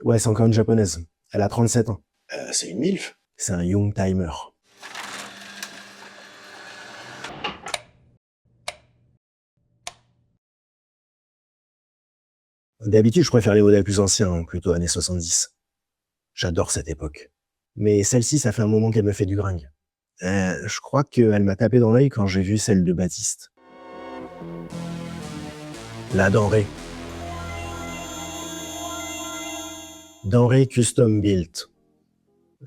Ouais, c'est encore une japonaise. Elle a 37 ans. C'est une MILF. C'est un young timer. D'habitude, je préfère les modèles plus anciens, hein, plutôt années 70. J'adore cette époque. Mais celle-ci, ça fait un moment qu'elle me fait du gringue. Je crois qu'elle m'a tapé dans l'œil quand j'ai vu celle de Baptiste. La denrée. Denrée custom built.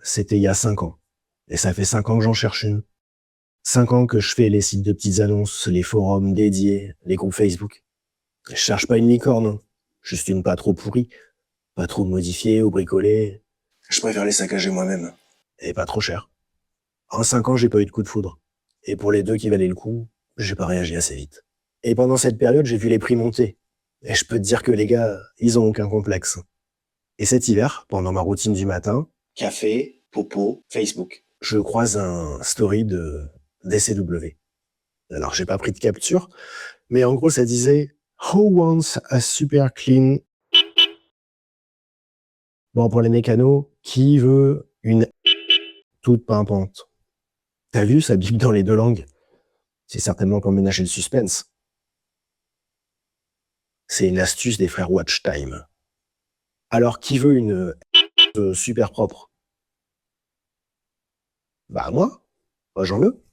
C'était il y a 5 ans. Et ça fait 5 ans que j'en cherche une. 5 ans que je fais les sites de petites annonces, les forums dédiés, les groupes Facebook. Je cherche pas une licorne, hein. Juste une pas trop pourrie, pas trop modifiée ou bricolée. Je préfère les saccager moi-même. Et pas trop cher. En 5 ans, j'ai pas eu de coup de foudre. Et pour les deux qui valaient le coup, j'ai pas réagi assez vite. Et pendant cette période, j'ai vu les prix monter. Et je peux te dire que les gars, ils ont aucun complexe. Et cet hiver, pendant ma routine du matin, Café, popo, Facebook. je croise un story de DCW. Alors, j'ai pas pris de capture, mais en gros, ça disait « Who wants a super clean ?» Bon, pour les mécanos, qui veut une toute pimpante? T'as vu, ça bip dans les deux langues. C'est certainement pour ménager le suspense. C'est une astuce des frères Watchtime. Alors, qui veut une super propre? Bah moi j'en veux.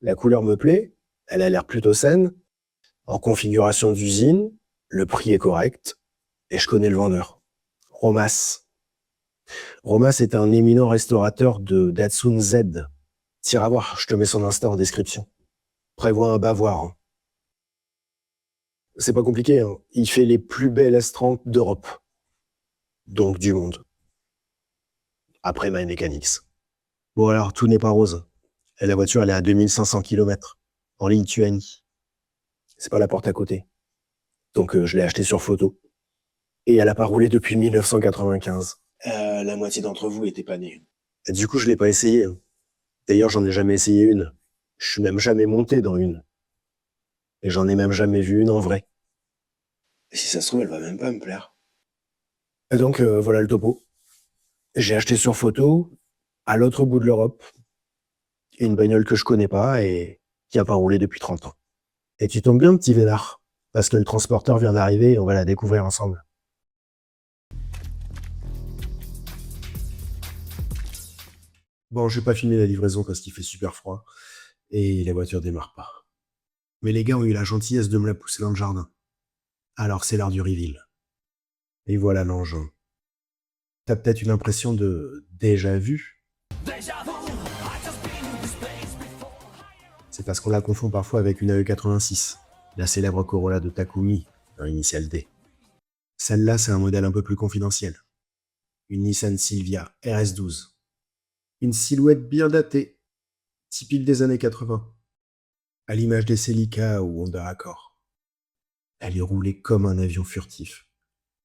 La couleur me plaît, elle a l'air plutôt saine, en configuration d'usine, le prix est correct, et je connais le vendeur. Romas. Romas est un éminent restaurateur de Datsun Z. Tire à voir, je te mets son Insta en description. Prévois un bavoir, hein. C'est pas compliqué, hein. Il fait les plus belles S30 d'Europe. Donc du monde. Après My Mechanics. Bon alors, tout n'est pas rose. Et la voiture, elle est à 2500 km. En Lituanie. C'est pas la porte à côté. Donc je l'ai achetée sur photo. Et elle a pas roulé depuis 1995. La moitié d'entre vous étaient pas nés. Et du coup, je l'ai pas essayé. D'ailleurs, j'en ai jamais essayé une. Je suis même jamais monté dans une. Et j'en ai même jamais vu une en vrai. Et si ça se trouve, elle va même pas me plaire. Et donc, voilà le topo. J'ai acheté sur photo, à l'autre bout de l'Europe, une bagnole que je connais pas et qui a pas roulé depuis 30 ans. Et tu tombes bien, petit vénard, parce que le transporteur vient d'arriver et on va la découvrir ensemble. Bon, je vais pas filmer la livraison parce qu'il fait super froid et la voiture démarre pas. Mais les gars ont eu la gentillesse de me la pousser dans le jardin. Alors c'est l'heure du reveal. Et voilà l'engin. T'as peut-être une impression de déjà vu. C'est parce qu'on la confond parfois avec une AE86, la célèbre Corolla de Takumi, un initial D. Celle-là, c'est un modèle un peu plus confidentiel. Une Nissan Silvia RS12. Une silhouette bien datée, typique des années 80. À l'image des Celica ou Honda Accord. Elle est roulée comme un avion furtif.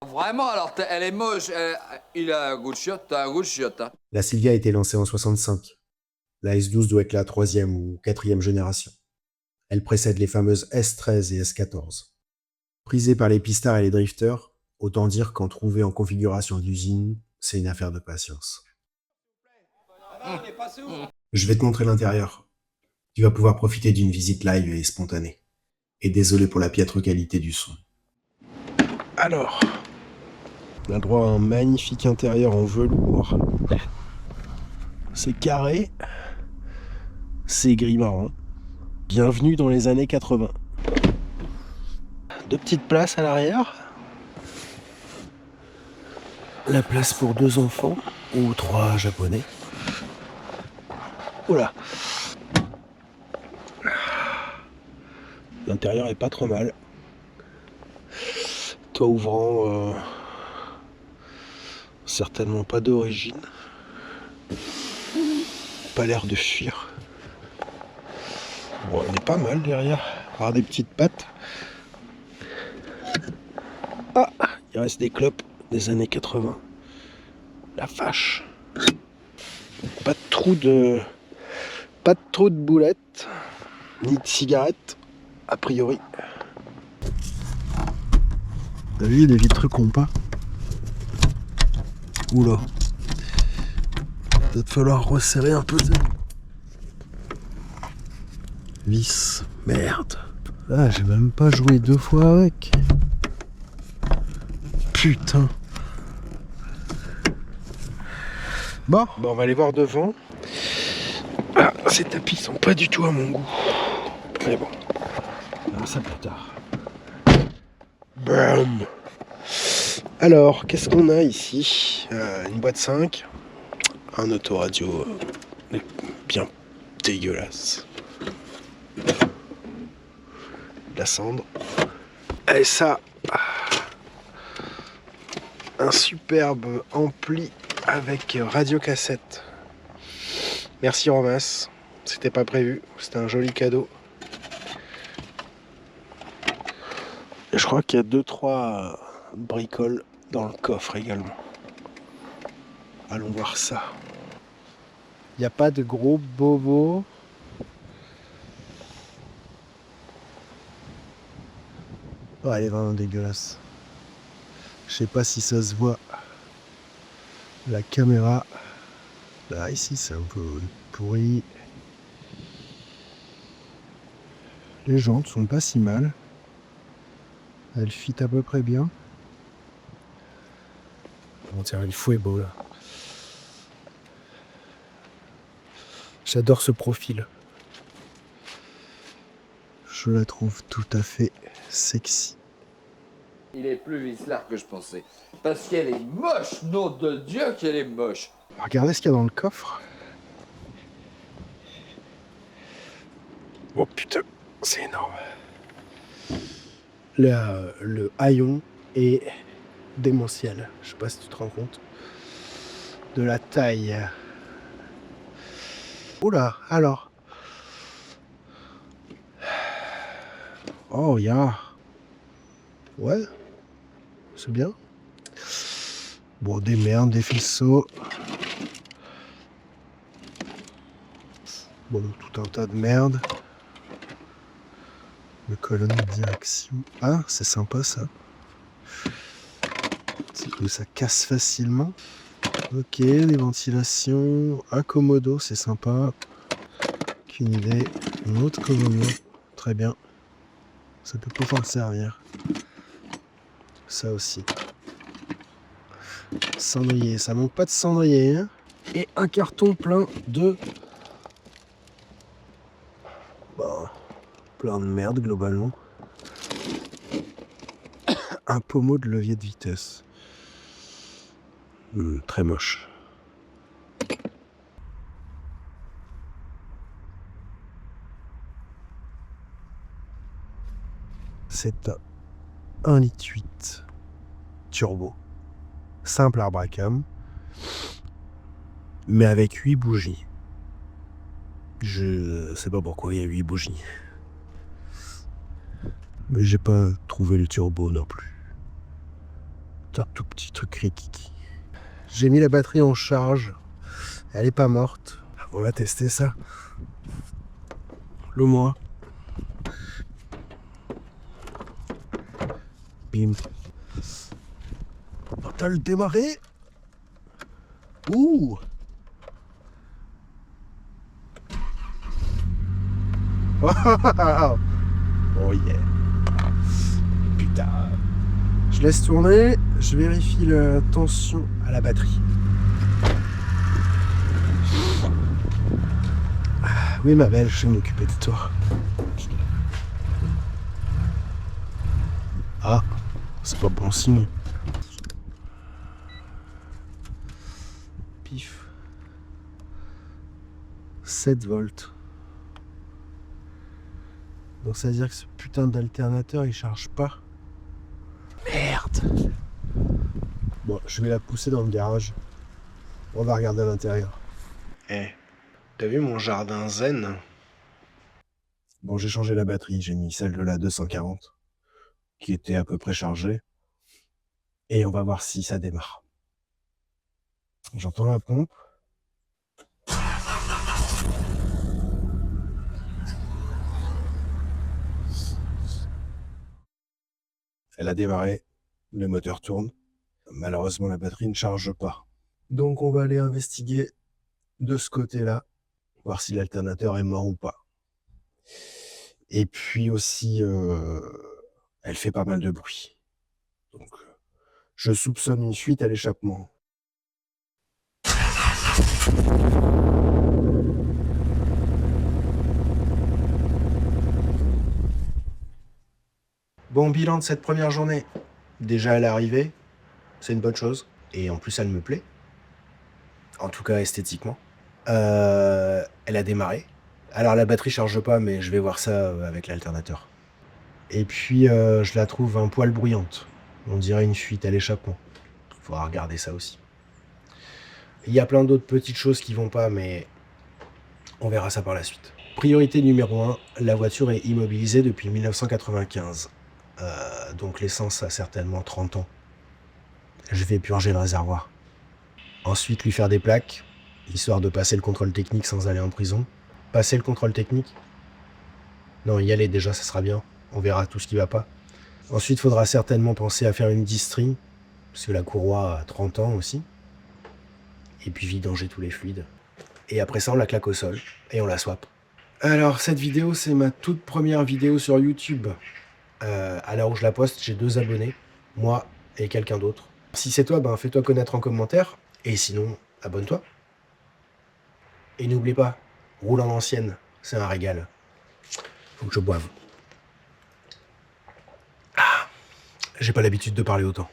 Vraiment, alors elle est moche. Il a un goût de chiotte, t'as un goût de chiotte. Hein. La Silvia a été lancée en 65. La S12 doit être la 3e ou 4e génération. Elle précède les fameuses S13 et S14. Prisée par les pistards et les drifters, autant dire qu'en trouver en configuration d'usine, c'est une affaire de patience. Je vais te montrer l'intérieur. Tu vas pouvoir profiter d'une visite live et spontanée. Et désolé pour la piètre qualité du son. Alors, on a droit à un magnifique intérieur en velours. C'est carré. C'est gris marron. Bienvenue dans les années 80. Deux petites places à l'arrière. La place pour 2 enfants ou 3 japonais. Oula. L'intérieur est pas trop mal. Toit ouvrant, certainement pas d'origine. Pas l'air de fuir. Bon, elle est pas mal derrière. Avoir des petites pattes. Ah, il reste des clopes des années 80. La vache. Pas de trou de boulettes, ni de cigarettes, a priori. T'as vu les vitres compas? Oula. Peut-être falloir resserrer un peu. Vis. Merde. Ah, j'ai même pas joué 2 fois avec. Putain. Bon, on va aller voir devant. Ah, ces tapis sont pas du tout à mon goût. Mais bon, on verra ça plus tard. Bam. Alors, qu'est-ce qu'on a ici? Une boîte 5. Un autoradio bien dégueulasse. De la cendre. Et ça, un superbe ampli avec radio-cassette. Merci Romas, c'était pas prévu, c'était un joli cadeau. Et je crois qu'il y a 2-3 bricoles dans le coffre également. Allons voir ça. Il n'y a pas de gros bobos. Oh, elle est vraiment dégueulasse. Je sais pas si ça se voit. La caméra. Là, ici, c'est un peu pourri. Les jantes sont pas si mal. Elles fit à peu près bien. On dirait le fouet beau là. J'adore ce profil. Je la trouve tout à fait sexy. Il est plus vicelard que je pensais. Parce qu'elle est moche, nom de Dieu qu'elle est moche. Regardez ce qu'il y a dans le coffre. Oh putain, c'est énorme. Le haillon est démentiel. Je sais pas si tu te rends compte de la taille. Oula, alors. Oh, il y a... Ouais, c'est bien. Bon, des merdes, des faisceaux. Bon, tout un tas de merde. Le colonne de direction. Ah, c'est sympa ça. C'est que ça casse facilement. Ok, les ventilations. Un commodo, c'est sympa. Qu'une idée. Un autre commodo. Très bien. Ça peut pouvoir servir. Ça aussi. Cendrier. Ça manque pas de cendrier. Hein. Et un carton plein de... Bon, plein de merde globalement. Un pommeau de levier de vitesse. Très moche. C'est un 1,8 litre turbo. Simple arbre à cam. Mais avec 8 bougies. Je sais pas pourquoi il y a 8 bougies. Mais j'ai pas trouvé le turbo non plus. C'est un tout petit truc rikiki. J'ai mis la batterie en charge. Elle est pas morte. On va tester ça. Le moins. Bim. Oh, t'as le démarré. Ouh. Oh yeah. Putain. Je laisse tourner. Je vérifie la tension à la batterie. Oui, ma belle, je vais m'occuper de toi. Ah, c'est pas bon signe. Pif. 7 volts. Donc ça veut dire que ce putain d'alternateur il charge pas. Merde. Bon, je vais la pousser dans le garage. On va regarder à l'intérieur. Eh, t'as vu mon jardin zen? Bon, j'ai changé la batterie, j'ai mis celle de la 240 qui était à peu près chargée. Et on va voir si ça démarre. J'entends la pompe. Elle a démarré, le moteur tourne. Malheureusement, la batterie ne charge pas. Donc on va aller investiguer de ce côté-là, voir si l'alternateur est mort ou pas. Et puis aussi, elle fait pas mal de bruit. Donc je soupçonne une fuite à l'échappement. Bon, bilan de cette première journée. Déjà, elle est arrivée, c'est une bonne chose. Et en plus, elle me plaît. En tout cas, esthétiquement. Elle a démarré. Alors, la batterie charge pas, mais je vais voir ça avec l'alternateur. Et puis, je la trouve un poil bruyante. On dirait une fuite à l'échappement. Il faudra regarder ça aussi. Il y a plein d'autres petites choses qui vont pas, mais on verra ça par la suite. Priorité numéro 1, la voiture est immobilisée depuis 1995. Donc l'essence a certainement 30 ans. Je vais purger le réservoir. Ensuite, lui faire des plaques, histoire de passer le contrôle technique sans aller en prison. Passer le contrôle technique? Non, y aller déjà, ça sera bien. On verra tout ce qui va pas. Ensuite, il faudra certainement penser à faire une distrie, parce que la courroie a 30 ans aussi. Et puis vidanger tous les fluides. Et après ça, on la claque au sol, et on la swap. Alors, cette vidéo, c'est ma toute première vidéo sur YouTube. À l'heure où je la poste, j'ai 2 abonnés, moi et quelqu'un d'autre. Si c'est toi, ben fais-toi connaître en commentaire, et sinon, abonne-toi. Et n'oublie pas, roule en ancienne, c'est un régal. Faut que je boive. J'ai pas l'habitude de parler autant.